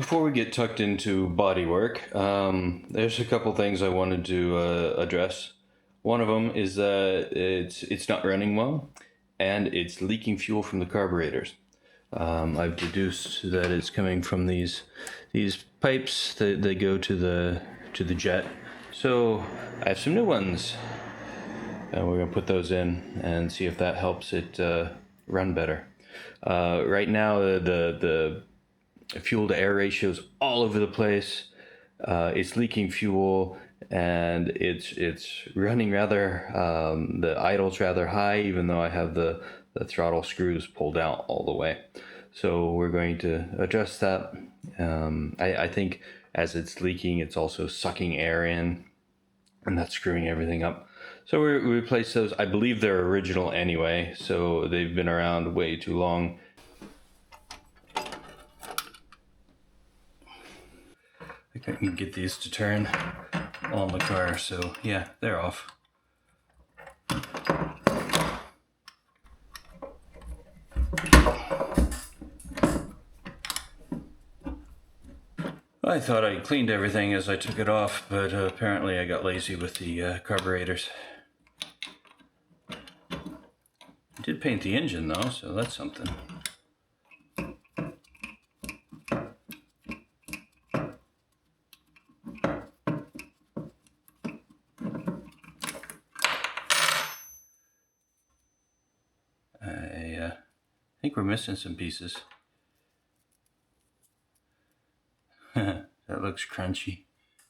before we get tucked into body work, there's a couple things I wanted to address. One of them is that it's not running well, and it's leaking fuel from the carburetors. I've deduced that it's coming from these pipes that they go to the jet. So I have some new ones, and we're gonna put those in and see if that helps it run better. Right now, the fuel to air ratio is all over the place. It's leaking fuel, and it's running rather, the idle's rather high, even though I have the throttle screws pulled out all the way. So we're going to adjust that. I think as it's leaking, it's also sucking air in, and that's screwing everything up. So we replace those. I believe they're original anyway, so they've been around way too long. I couldn't get these to turn on the car, so yeah, they're off. I thought I cleaned everything as I took it off, but apparently I got lazy with the carburetors. I did paint the engine though, so that's something. I think we're missing some pieces. That looks crunchy.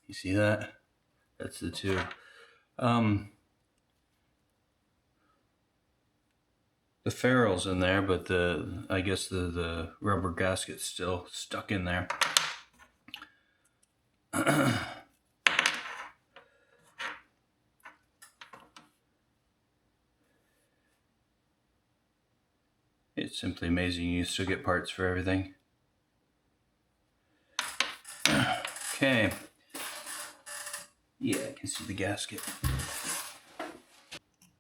You see that? That's the tube. The ferrule's in there, but I guess the rubber gasket's still stuck in there. It's simply amazing. You still get parts for everything. Okay. Yeah, I can see the gasket.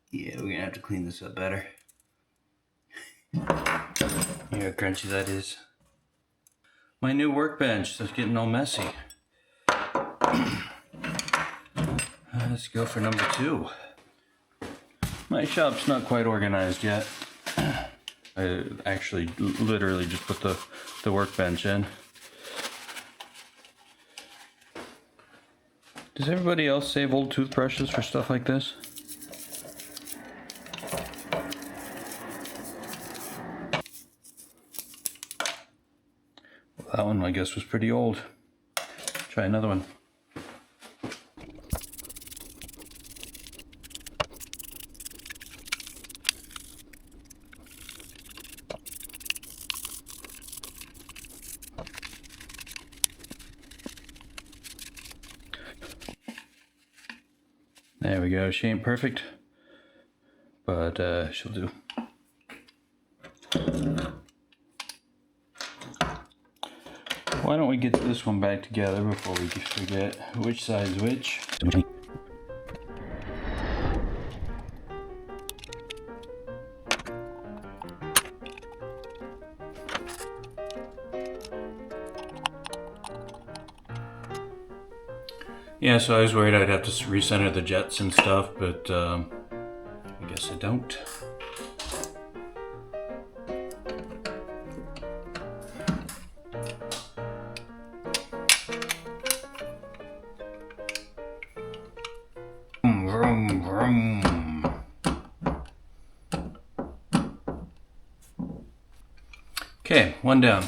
Yeah, we're gonna have to clean this up better. You know how crunchy that is. My new workbench that's getting all messy. Let's go for number 2. My shop's not quite organized yet. I actually literally just put the workbench in. Does everybody else save old toothbrushes for stuff like this? Well, that one I guess was pretty old. Try another one. There we go. She ain't perfect, but she'll do. Why don't we get this one back together before we forget which side's which? Yeah, so I was worried I'd have to recenter the jets and stuff, but I guess I don't. Vroom, vroom. Okay, one down.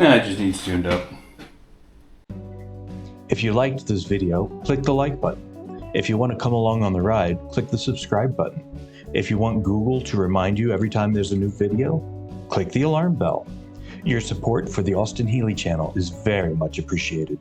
Nah, it just needs tuned up. If you liked this video, click the like button. If you want to come along on the ride, click the subscribe button. If you want Google to remind you every time there's a new video, click the alarm bell. Your support for the Austin Healey channel is very much appreciated.